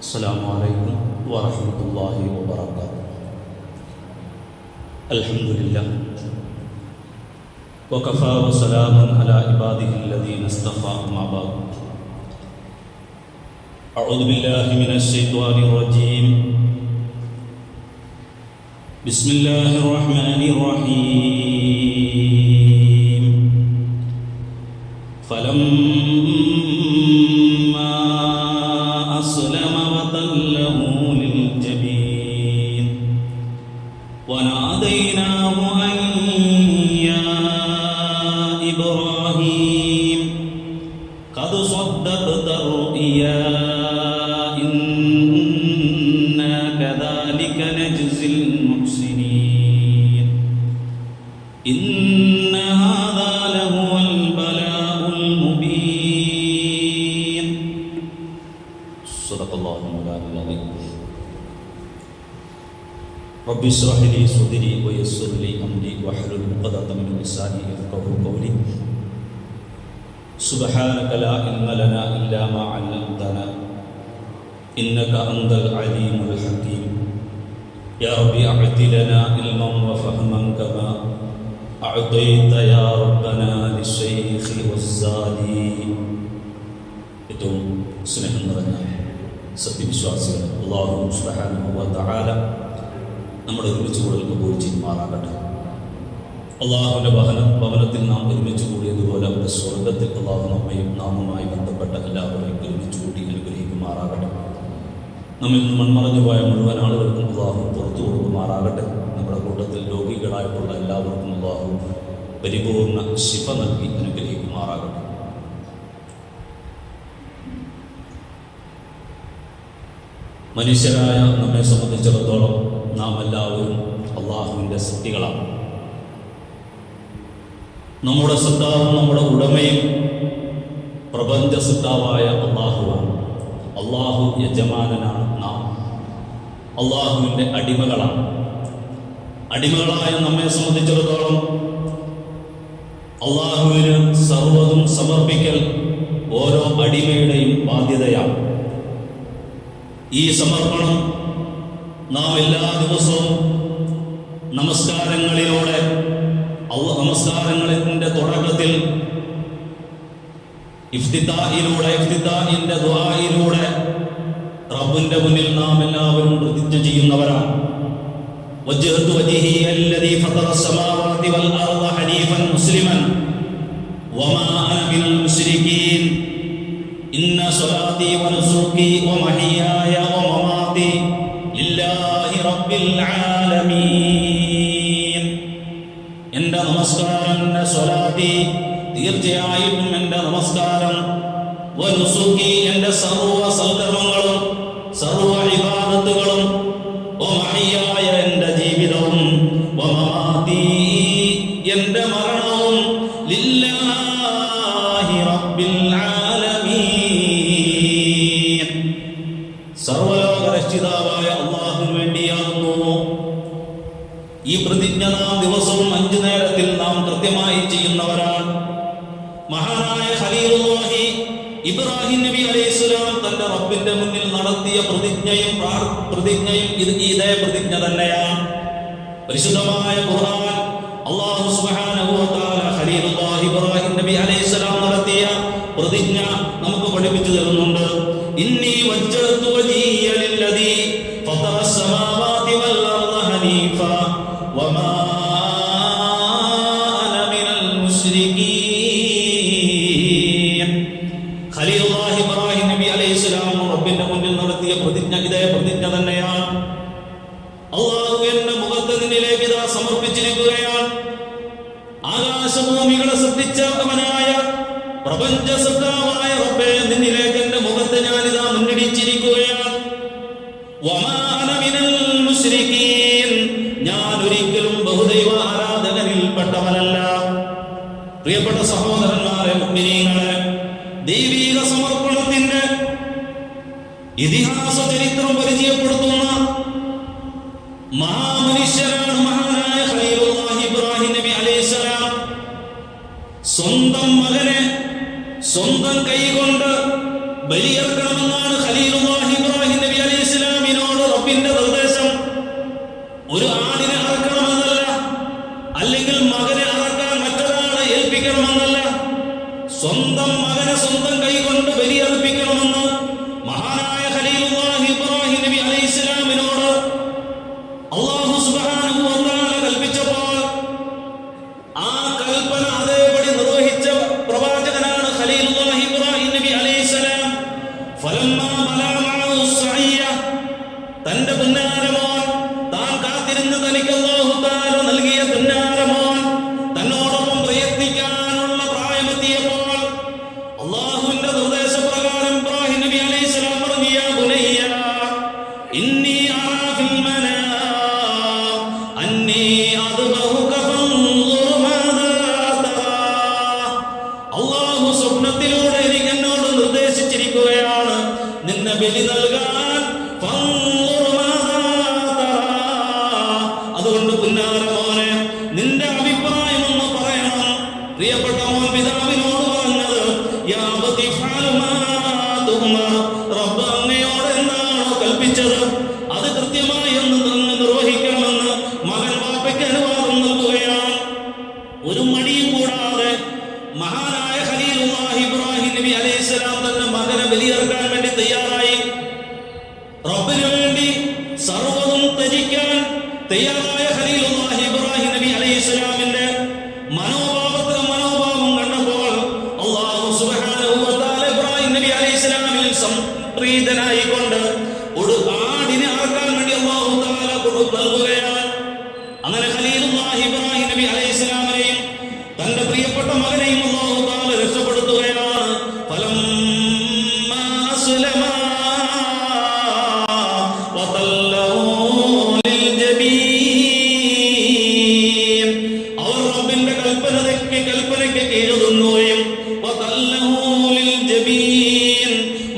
السلام عليكم ورحمة الله وبركاته. الحمد لله وكفى وسلام على عباده الذين اصطفى. أما بعد، أعوذ بالله من الشيطان الرجيم. بسم الله الرحمن الرحيم. فلما أسلم وتله للجبين وناديناه أن يا إبراهيم قد صدقت الرؤيا إنا كذلك نجزي المحسنين إن هذا لهو البلاء المبين. صدق الله العظيم. رب اشرح لي صدري ويسر لي أمري واحلل عقدة من لساني يفقهوا قولي. سبحانك لا علم لنا إلا ما علمتنا إنك أنت العليم الحكيم. يا رب أعط لنا علما وفهما كما أعطيت يا ربنا للشيخ والزادي. ഏറ്റവും സ്നേഹം നിറഞ്ഞ സത്യവിശ്വാസികൾ, അല്ലാഹു സുബ്ഹാനഹു വ തആല നമ്മുടെ ഒരുമിച്ച് കൂടൽ കബൂൽ ചെയ്യുമാറാകട്ടെ. അള്ളാഹുവിൻ്റെ ഭവനത്തിൽ നാം ഒരുമിച്ച് കൂടിയതുപോലെ അവരുടെ സ്വർഗത്തിൽ അള്ളാഹു നമ്മയും നാമുമായി ബന്ധപ്പെട്ട എല്ലാവരെയും ഒരുമിച്ച് കൂടി അനുഗ്രഹിക്കുമാറാകട്ടെ. നമ്മിൽ നിന്ന് മൺമറഞ്ഞു പോയ മുഴുവൻ ആളുകൾക്കും അള്ളാഹു പുറത്തു കൊടുക്കുമാറാകട്ടെ. നമ്മുടെ കൂട്ടത്തിൽ രോഗികളായിട്ടുള്ള എല്ലാവർക്കും അള്ളാഹു പരിപൂർണ ശിഫ നൽകി അനുഗ്രഹിക്കുമാറാകട്ടെ. മനുഷ്യരായ നമ്മെ സംബന്ധിച്ചിടത്തോളം നാം എല്ലാവരും അള്ളാഹുവിൻ്റെ സൃഷ്ടികളാണ്. നമ്മുടെ സൃഷ്ടാവും നമ്മുടെ ഉടമയും പ്രപഞ്ച സൃഷ്ടാവായ അള്ളാഹുവാണ്. അള്ളാഹു യജമാനനാണ്. നാം അള്ളാഹുവിൻ്റെ അടിമകളാണ്. അടിമകളായ നമ്മെ സംബന്ധിച്ചിടത്തോളം അള്ളാഹുവിന് സർവ്വതും സമർപ്പിക്കൽ ഓരോ അടിമയുടെയും ബാധ്യതയാണ്. ഈ സമർപ്പണം നാം എല്ലാ ദിവസവും നമസ്കാരങ്ങളിലൂടെ നമസ്കാരങ്ങളിൻ്റെ തുടക്കത്തിൽ ഇഫ്തിതാഹിന്റെ ദുആയിലൂടെ റബ്ബിന്റെ മുന്നിൽ നാം എല്ലാവരും പ്രതിജ്ഞ ചെയ്യുന്നവരാണ്. വജ്ഹതു വജ്ഹി അല്ലദീ ഫതറ അസ്സമാവാതി വൽ അർള ഹനീഫൻ മുസ്ലിമൻ വമാ അന മിനൽ മുശ്രികീൻ ഇന്ന സ്വലാത്തി വനുസുകി വമഹിയായ വമമാതി ലില്ലാഹി റബ്ബിൽ ആലമീൻ. എൻ്റെ നമസ്കാരം, എൻ്റെ സ്വലാത്തി, തീർച്ചയായിട്ടും എൻ്റെ നമസ്കാരം, വനുസുകി എൻ്റെ സർവ്വ സൽക്കർമ്മങ്ങളും സർവ്വ ഇബാദത്തുകളും, വമഹിയായ എൻ്റെ ജീവിതവും, വമമാതി എൻ്റെ മരണവും, ലില്ലാഹി റബ്ബിൽ ആലമീൻ, സർവ്വലോക രക്ഷിതാവായ അല്ലാഹുവിന് വേണ്ടിയാകുന്നു. ഈ പ്രതിജ്ഞ നാം ദിവസവും 5 നേരത്തിൽ നാം കൃത്യമായി ചെയ്യുന്നവരാണ്. മഹാനായ ഖലീലുല്ലാഹി ഇബ്രാഹിം നബി അലൈഹിസ്സലാം തന്റെ റബ്ബിന്റെ മുന്നിൽ നടത്തിയ പ്രതിജ്ഞയും ഇതേ പ്രതിജ്ഞ തന്നെയാണ്. പരിശുദ്ധമായ ഖുർആൻ അല്ലാഹു സുബ്ഹാനഹു വ തആല ഖലീലുല്ലാഹി ഇബ്രാഹിം നബി അലൈഹിസ്സലാം നടത്തിയ പ്രതിജ്ഞ നമുക്ക് പഠിപ്പിച്ചു തരുന്നുണ്ട്. ഇന്നി വജ്ജഹതു വജ്ഹിയ ലില്ലദീ ഫതറ അസ്സമാവാതി വൽ അർള ഹനീഫ വമാ അന മിനൽ മുശ്രികീൻ. ഖലീലുല്ലാഹി ഇബ്രാഹിം നബി അലൈഹിസ്സലാം റബ്ബിന്റെ മുന്നിൽ നടത്തിയ പ്രതിജ്ഞ ഇതേ പ്രതിജ്ഞ തന്നെയാണ്. അല്ലാഹു എന്റെ മുഖത്ത് നിന്നിലേക്ക് ഇതാ സമർപ്പിച്ചിരിക്കുകയാണ്. ആകാശഭൂമികളെ സൃഷ്ടിച്ചവനായ പ്രപഞ്ച സൃഷ്ടാവായ റബ്ബേ, നിന്നിലേക്ക് എന്റെ മുഖത്ത് ഞാനിതാ മുന്നിടിച്ചിരിക്കുകയാണ്. വമാ അന മിനൽ മുശ്രികീൻ, ഞാൻ ഒരിക്കലും ബഹുദൈവ ആരാധകരിൽപ്പെട്ടവനല്ല. പ്രിയപ്പെട്ട സഹോദരന്മാരെ, മുഅ്മിനീങ്ങളെ, ദൈവിക സമർപ്പണത്തിന്റെ ഇതിഹാസ ചരിത്രം പരിചയപ്പെടുത്തുന്ന മഹാമനുഷ്യരാണ് മഹാനായ ഖലീലുല്ലാഹി ഇബ്രാഹിം നബി അലൈഹിസ്സലാം. സ്വന്തം മകനെ സ്വന്തം കൈകൊണ്ട് ബലിയർക്കണമെന്നാണ് ഖലീലുല്ലാഹി ഇബ്രാഹിം നബി തന്റെ പുന്നാരമോൻ താൻ കാത്തിരുന്ന് തനിക്ക് അല്ലാഹു തആല നൽകിയ പുന്നാരമോൻ തന്നോടൊപ്പം പ്രയത്നിക്കാനുള്ള പ്രായമെത്തിയപ്പോൾ അല്ലാഹുവിന്റെ നിർദ്ദേശപ്രകാരം ഇബ്രാഹിം നബി അലൈഹിസ്സലാം പറഞ്ഞു, യാ ബുനയ്യ ഇന്നി അറാ ഫിൽ മനാം അന്നി അദ്ബഹുക ഫൻദുർ മാദാ തറാ. അല്ലാഹു സ്വപ്നത്തിലൂടെ എന്നോട് നിർദ്ദേശിച്ചിരിക്കുകയാണ് നിന്നെ ബലി നൽകാൻ. അതുകൊണ്ട് പുന്നാരമോനെ നിന്റെ അഭിപ്രായം ഒന്ന് പറയണം. പ്രിയപ്പെട്ട മോൻ പിതാവിനോട് പറഞ്ഞത്, യാ അബതി ഫഅൽ മാ തുഅ്മർ, റബ്ബ് അങ്ങയോട് എന്താണോ കൽപ്പിച്ചത് അത് കൃത്യമായി നിർവഹിക്കണമെന്ന് മകൻ വാപ്പയ്ക്ക് അനുവാദം നൽകുകയാണ്. ഒരു മടിയും കൂടാതെ മഹാനായ ഖലീലുല്ലാഹി ഇബ്രാഹിം നബി അലൈഹിസ്സലാം തന്റെ മകനെ ബലിയർക്കാൻ വേണ്ടി തയ്യാറായി. റബ്ബിനു വേണ്ടി സർവ്വതും ത്യജിക്കാൻ തയ്യാറായ ഖലീലുല്ലാഹി ഇബ്രാഹിം നബി അലൈഹിസ്സലാമിന്റെ മനോഭാവം കണ്ടപ്പോൾ അല്ലാഹു സുബ്ഹാനഹു വ തആല ഇബ്രാഹിം നബി അലൈഹിസ്സലാമിൽ സംപ്രീതനായിക്കൊണ്ട് ഒരു ആടിനെ അറക്കാൻ വേണ്ടി അല്ലാഹു തആല നൽകുകയാണ്. അങ്ങനെ ഖലീലുല്ലാഹി ഇബ്രാഹിം നബി അലൈഹിസ്സലാമിനെയും തന്റെ പ്രിയപ്പെട്ട മകനെയും അല്ലാഹു തആല രക്ഷപ്പെടുത്തുകയാണ്. ഫലമ്മാ അസ്ലമാ കൽപ്പനയ്ക്ക് കീഴുതുന്നുകയും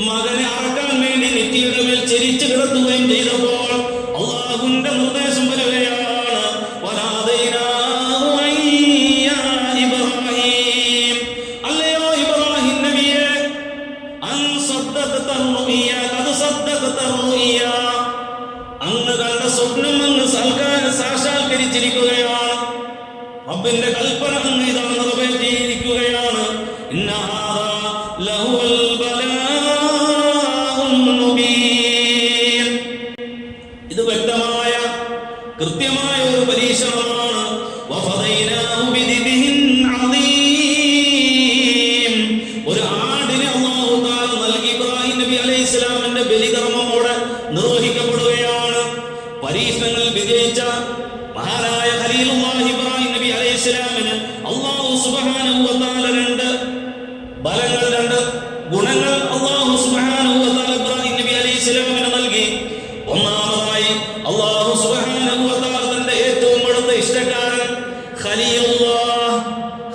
മകനെ അറക്കാൻ വേണ്ടി നെറ്റിയുടെ മേൽ ചെരിച്ചു കിടത്തുകയും ചെയ്തപ്പോൾ അല്ലാഹുവിന്റെ നിർദ്ദേശം വരികയാണ്, അല്ലയോ ഇബ്രാഹിം നബിയെ, അങ്ങ് കണ്ട സ്വപ്നം അങ്ങ് സാക്ഷാത്കരിച്ചിരിക്കുകയാണ്. റബ്ബിന്റെ കൽപ്പന അങ്ങ് ഇതാ നിറവേറ്റിയിരിക്കുകയാണ്. ഇത് വ്യക്തമായ കൃത്യമായ ഒരു പരീക്ഷണമാണ്. ഒരു ആടിനെ അല്ലാഹു തആല നൽകി. ഇബ്രാഹിം നബി അലൈഹിസ്സലാമിന്റെ ബലികർമ്മമോടെ നിർവഹിക്കപ്പെടുകയാണ്. പരീക്ഷണങ്ങൾ വിജയിച്ച മഹാനായ ഖലീലുല്ലാഹി ഇബ്രാഹിം നബി അലൈഹിസ്സലാമിന് അല്ലാഹു സുബ്ഹാനഹു വ തആല രണ്ട് ഗുണങ്ങൾ അല്ലാഹു സുബ്ഹാനഹു വ തആല ഇബ്രാഹിം നബി അലൈഹിസ്സലാമിന് നൽകി. ഒന്നാമതായി അല്ലാഹു സുബ്ഹാനഹു വ തആല തന്റെ ഏറ്റവും അടുത്ത ഇഷ്ടക്കാരൻ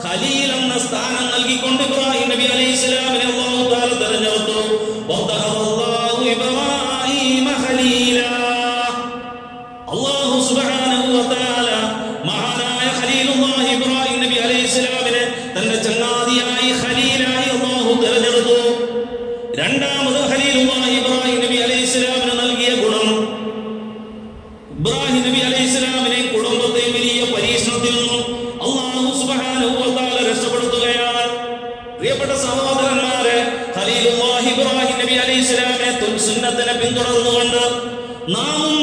ഖലീൽ എന്ന സ്ഥാനം നൽകിക്കൊണ്ട് ഇബ്രാഹിം നബി അലൈഹിസ്സലാമിനെ അല്ലാഹു തആല തിരഞ്ഞെടുത്തു. വത്തഖറല്ലാഹു ഇബ്രാഹീമ ഖലീല. അല്ലാഹു സുബ്ഹാനഹു വ തആല മഹാനായ ഖലീലുല്ലാഹി ഇബ്രാഹിം നബി അലൈഹിസ്സലാമിനെ തന്റെ ചങ്ങാതിയായി ഖലീലായി അല്ലാഹു തിരഞ്ഞെടുത്തു. രണ്ടാമത് ഖലീലുല്ലാഹി ഇബ്രാഹിം നബി അലൈഹിസ്സലാമിന് നൽകിയ ഗുണം, ഇബ്രാഹിം നബി അലൈഹിസ്സലാമിനെ കുടുംബത്തെ വലിയ പരീക്ഷണത്തിൽ നിന്നും അല്ലാഹു സുബ്ഹാനഹു വ തആല രക്ഷപ്പെടുത്തുകയാണ്. പ്രിയപ്പെട്ട സഹോദരന്മാരെ, ഖലീലുല്ലാഹി ഇബ്രാഹിം നബി അലൈഹിസ്സലാമിനെ സുന്നത്തിനെ പിന്തുടർന്നുകൊണ്ട് നാമും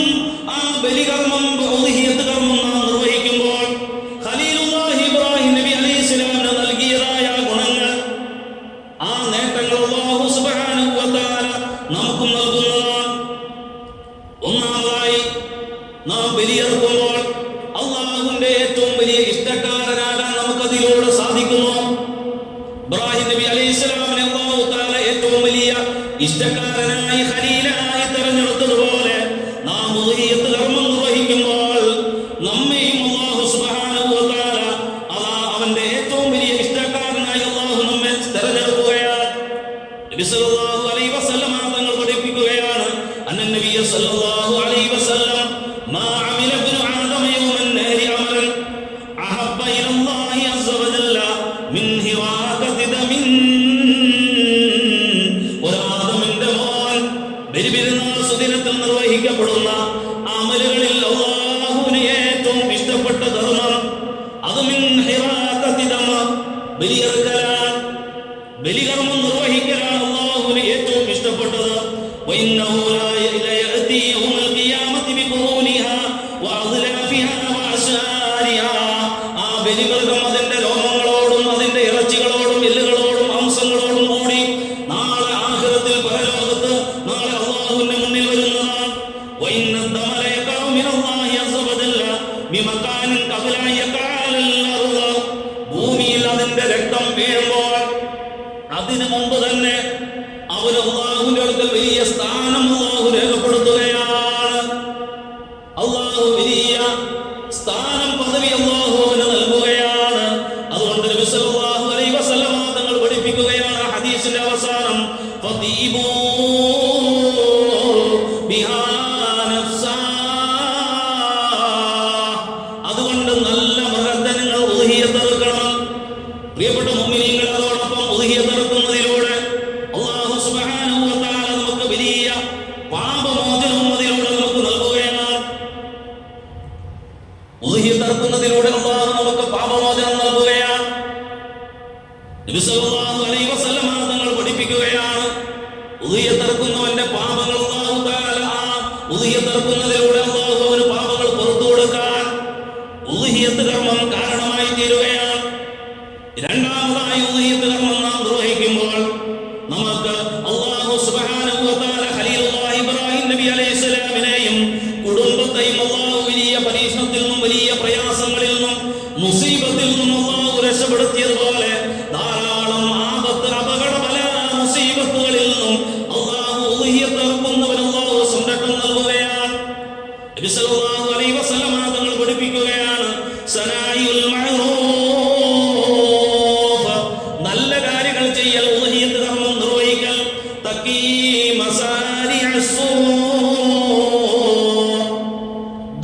ആ ബലികർമ്മം ഉദ്ഹിയ്യത്ത് കർമ്മം നാം നിർവഹിക്കുമ്പോൾ ഖലീലുല്ലാഹി ഇബ്രാഹിം നബി അലൈഹിസ്സലാമിന് നൽകിയതായ ഗുണങ്ങൾ, ആ നേട്ടങ്ങൾ അല്ലാഹു സുബ്ഹാനഹു വ തആല നമുക്കും നൽകുന്നതാണ്. ഒന്നാമതായി നാം ബലിയർക്കുമ്പോൾ അല്ലാഹുവിന്റെ ഏറ്റവും വലിയ ഇഷ്ടക്കാരനാകാൻ നമുക്കതിലൂടെ സാധിക്കുന്നു. ഇബ്രാഹിം നബി അലൈഹിസ്സലാമിനെ അല്ലാഹു തആല ഏറ്റവും വലിയ ഇഷ്ടക്കാരനായി ഖലീലായി തെരഞ്ഞെടുത്തതുപോലെ നാം ഉദ്ഹിയ്യത്ത് കർമ്മം നിർവഹിക്കുമ്പോൾ നമ്മെയും അല്ലാഹു സുബ്ഹാനഹു വ തആല അവന്റെ ഏറ്റവും വലിയ ഇഷ്ടക്കാരനായി അല്ലാഹു നമ്മെ തെരഞ്ഞെടുക്കുകയാണ്. നബി സല്ലല്ലാഹു അലൈഹി വസല്ലം തങ്ങൾ പഠിപ്പിക്കുകയാണ്, അന്നൻ നബിയ സല്ലല്ലാഹു അലൈഹി വസല്ലം മാ അമില ഇബ്നു ആദമ യൗമൻ നഹരി അമലൻ അഹബ്ബ ഇലല്ലാഹി അസ്സ വജല്ല മിൻ ഹിറാഖതി ദമിൻ. ഒരാദമിന്റെ മോൻ ബലിപെരുന്നാൾ സുദിനത്തിൽ നിർവഹിക്കപ്പെടുന്ന അമലുകളിൽ അല്ലാഹുവിന് ഏറ്റവും ഇഷ്ടപ്പെട്ട ധർമ്മം അത് മിൻ ഹിറാഖതി ദമ, ബലിയർക്കലാണ്, ബലികർമ്മം നിർവഹിക്കലാണ് അല്ലാഹുവിന് ഏറ്റവും ഇഷ്ടപ്പെട്ടത്. വഇന്നഹു ലാ യഅതി യൗമൽ ഖിയാമത്തി ബിഖുറൂനിഹാ വഅദ്ലാഫിഹാ വഅശാരിഹാ. ആ ബലിമൃഗം അതിന്റെ രോമങ്ങളോടും അതിന്റെ ഇറച്ചികളോടും എല്ലുകളോടും അംശങ്ങളോടും കൂടി നാളെ ആഖിറത്തിൽ പരലോകത്ത് നാളെ അല്ലാഹുവിന്റെ ബിമകാനിൻ ഖബല യഖാലൽ അർദ്, ഭൂമിയിൽ അതിന്റെ രക്തം വീഴുമ്പോൾ അതിനു മുമ്പ് തന്നെ അവന് അല്ലാഹുവിന്റെ അടുക്കൽ വലിയ സ്ഥാനം അല്ലാഹു രേഖപ്പെടുത്തുകയാണ്. അല്ലാഹു വലിയ സ്ഥാനം പദവി അല്ലാഹു അവന് നൽകുകയാണ്. അതുകൊണ്ട് നബി സല്ലല്ലാഹു അലൈഹി വസല്ലം തങ്ങൾ പഠിപ്പിക്കുകയാണ് ഹദീസിന്റെ അവസാനം, ഫതീബൂ ബിഹാ നഫ്സാ, അതുകൊണ്ട് നല്ല മൃഗങ്ങൾ ഉദ്ഹിയത്ത് അറുക്കണം. പ്രിയപ്പെട്ട മുഅ്മിനീങ്ങൾ, അതോടൊപ്പം ഉദ്ഹിയത്ത് അറുക്കുന്നതിലൂടെ അല്ലാഹു സുബ്ഹാനഹു വ തആല നമുക്ക് വലിയ പാപമോചനം അതിലൂടെ നമുക്ക് നൽകുകയാണ്. ഉദ്ഹിയത്ത് അറുക്കുന്നതിലൂടെ അല്ലാഹു നമുക്ക് പാപമോചനം നൽകുകയാണ്. നബി സല്ലല്ലാഹു അലൈഹി വസല്ലം തങ്ങൾ പഠിപ്പിക്കുകയാണ്, ഉദ്ഹിയത്ത് അറുക്കുന്നവന്റെ പാപങ്ങൾ അല്ലാഹു തആല ഉദ്ഹിയത്ത് അറുക്കുന്നതിലൂടെ അല്ലാഹു അവന് പാപങ്ങൾ പുറത്തു കൊടുക്കാൻ ഉദ്ഹിയത്ത് കർമ്മം കാരണമായി തീരുകയാണ്. രണ്ടാമതായി ഉദ്ഹിയത്ത് കർമ്മം നാം നിർവഹിക്കുമ്പോൾ നമുക്ക് അല്ലാഹു സുബ്ഹാനഹു വ തആല ഖലീലുല്ലാഹി ഇബ്രാഹിം നബി അലൈഹിസ്സലാമിനെയും കുടുംബത്തെയും അല്ലാഹു വലിയ പരീക്ഷണത്തിൽ നിന്നും വലിയ പ്രയാസങ്ങളിൽ നിന്നും മുസീബത്തിൽ നിന്നും അല്ലാഹു രക്ഷപ്പെടുത്തിയതുപോലെ ധാരാളം ആപത്ത്, അപകട, ബല, മുസീബത്തുകളിൽ നിന്നും അല്ലാഹു ഉദ്ഹിയത്ത് അറുക്കുന്നവന് അല്ലാഹു സംരക്ഷണം നൽകുകയാണ്. നബി സല്ലല്ലാഹു അലൈഹി വസല്ലം തങ്ങൾ പഠിപ്പിക്കുകയാണ്, സനായുൽ മഅറൂഫ്, നല്ല കാര്യങ്ങൾ ചെയ്യൽ, ഉദ്ഹിയത്ത് കർമ്മം നിർവഹിക്കൽ, തഖീ മസാരിഅസ്സൂ,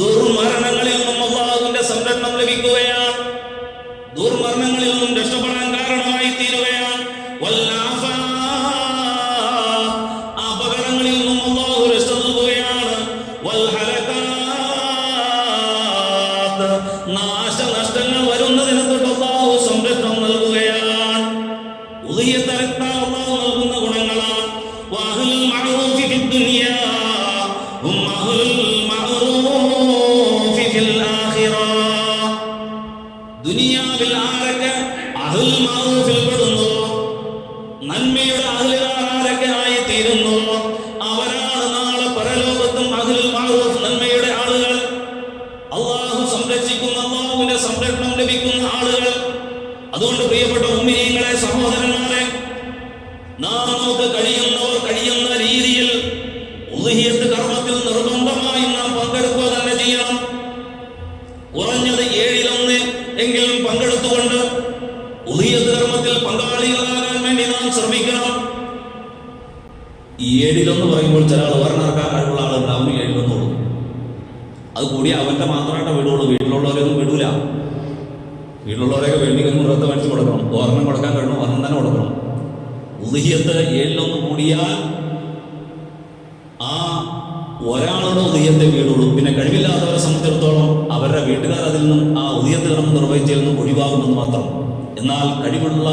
ദുർമരണങ്ങളിൽ നിന്നും അല്ലാഹുവിന്റെ സംരക്ഷണം ലഭിക്കുകയാണ്. ദുർമരണങ്ങളിൽ നിന്നും രക്ഷപ്പെടാൻ കാരണമായി തീരുകയാണ്. വല്ലാഫാ, അപകടങ്ങളിൽ നിന്നും അല്ലാഹു രക്ഷ നൽകുകയാണ്. വൽഹലകാത്ത്, നാശനഷ്ടങ്ങൾ വരുന്നതിനെ തൊട്ട് അല്ലാഹു സംരക്ഷണം നൽകുകയാണ്. ഉദ്ഹിയത്ത് അറുത്താൽ അല്ലാഹു നൽകുന്ന ഗുണങ്ങളാണ്. വഅഹ്ലുൽ മഅറൂഫി ഫിദ്ദുനിയാ ഹും അഹ്ലുൽ മഅറൂഫി ഫിൽ ആഖിറ, ദുനിയാവിൽ ആരൊക്കെ അഹ്ലുൽ മഅറൂഫിൽ പെടുന്നു, നന്മയുടെ അഹ്ലുകാർ ആരൊക്കെ ആയി തീരുന്നു, അവരാണ് നാളെ പരലോകത്തും അഹ്ലുൽ മഅറൂഫ്, നന്മയുടെ ആളുകൾ, അല്ലാഹു സംരക്ഷിക്കുന്ന, അല്ലാഹുവിന്റെ സംരക്ഷണം ലഭിക്കുന്ന ആളുകൾ. അതുകൊണ്ട് പ്രിയപ്പെട്ട മുഅ്മിനീങ്ങളെ, സഹോദരന്മാരെ, നാം നമുക്ക് കഴിയുന്നവർ കഴിയുന്ന രീതിയിൽ ഉദ്ഹിയത്ത് കർമ്മത്തിൽ നിർബന്ധമായും നാം പങ്കെടുക്കുക തന്നെ ചെയ്യണം. കുറഞ്ഞത് 1/7 എങ്കിലും പങ്കെടുത്തുകൊണ്ട് ഉദ്ഹിയത്ത് കർമ്മത്തിൽ പങ്കാളികളാകാൻ വേണ്ടി നാം ശ്രമിക്കണം. 1/7 പറയുമ്പോൾ ചില ആൾ ഒരെണ്ണർക്കാൻ കഴിവുള്ള ആളുണ്ടാവും, 7 കൊടുക്കും. അത് കൂടി അവന്റെ മാത്രമായിട്ട് വിടുള്ളൂ, വീട്ടിലുള്ളവരൊന്നും വിടൂല. വീട്ടിലുള്ളവരെയൊക്കെ വേണ്ടി മൃഗത്തെ മേടിച്ച് കൊടുക്കണം. ഒരെണ്ണം കൊടുക്കാൻ കഴിയണം, ഒരെണ്ണം തന്നെ കൊടുക്കണം. ഉദ്ഹിയത്ത് 7 കൂടിയാൽ ആ ഒരാളുടെ ഉദ്ഹിയത്തെ വീടുള്ളൂ. പിന്നെ കഴിവില്ലാത്തവരെ സംബന്ധിച്ചിടത്തോളം അവരുടെ വീട്ടുകാർ അതിൽ നിന്നും ആ ഉദ്ഹിയത്ത് കർമ്മം നിർവഹിച്ചതിൽ നിന്നും ഒഴിവാകുമെന്ന് മാത്രം. എന്നാൽ കഴിവുള്ള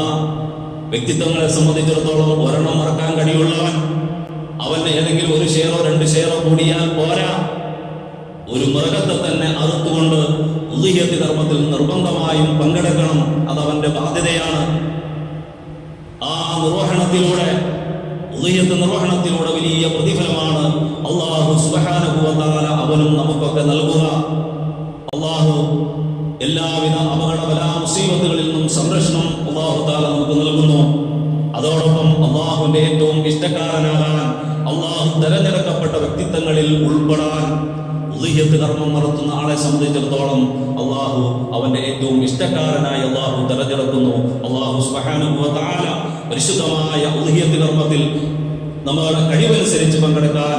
വ്യക്തിത്വങ്ങളെ സംബന്ധിച്ചിടത്തോളം ഒരെണ്ണം മറക്കാൻ കഴിവുള്ളവൻ, അവന് ഏതെങ്കിലും 1 ഷെയറോ 2 ഷെയറോ കൂടിയാൽ പോരാ, ഒരു മൃഗത്തെ തന്നെ അറുത്തുകൊണ്ട് ഉദ്ഹിയത്ത് കർമ്മത്തിൽ നിർബന്ധമായും പങ്കെടുക്കണം. അതവന്റെ ബാധ്യതയാണ്. ആ നിർവഹണത്തിലൂടെ, ഉദ്ഹിയത്ത് നിർവഹണത്തിലൂടെ വലിയ പ്രതിഫലമാണ് അല്ലാഹു സുബ്ഹാനഹു വ തആല അവനും നമുക്കൊക്കെ നൽകുക. അല്ലാഹു എല്ലാവിധ അപകട, ബല, മുസീബത്തുകളിൽ നിന്നും സംരക്ഷണം അല്ലാഹു തആല നമുക്ക് നൽകുന്നു. അതോടൊപ്പം അല്ലാഹുവിന്റെ ഏറ്റവും ഇഷ്ടക്കാരനാകാൻ, അല്ലാഹു തെരഞ്ഞെടുക്കപ്പെട്ട വ്യക്തിത്വങ്ങളിൽ ഉൾപ്പെടാൻ ഉദ്ഹിയത്ത് കർമ്മം നടത്തുന്ന ആളെ സംബന്ധിച്ചിടത്തോളം അല്ലാഹു അവന്റെ ഏറ്റവും ഇഷ്ടക്കാരനായി അല്ലാഹു തെരഞ്ഞെടുക്കുന്നു. അല്ലാഹു സുബ്ഹാനഹു വ തആല പരിശുദ്ധമായ ഉദ്ഹിയത്ത് കർമ്മത്തിൽ നമ്മുടെ കഴിവനുസരിച്ച് പങ്കെടുക്കാൻ,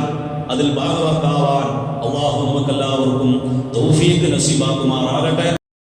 അതിൽ ഭാഗവാക്കാവാൻ അല്ലാഹു നമുക്കെല്ലാവർക്കും തൗഫീഖ് നസീബാക്കുമാറാകട്ടെ.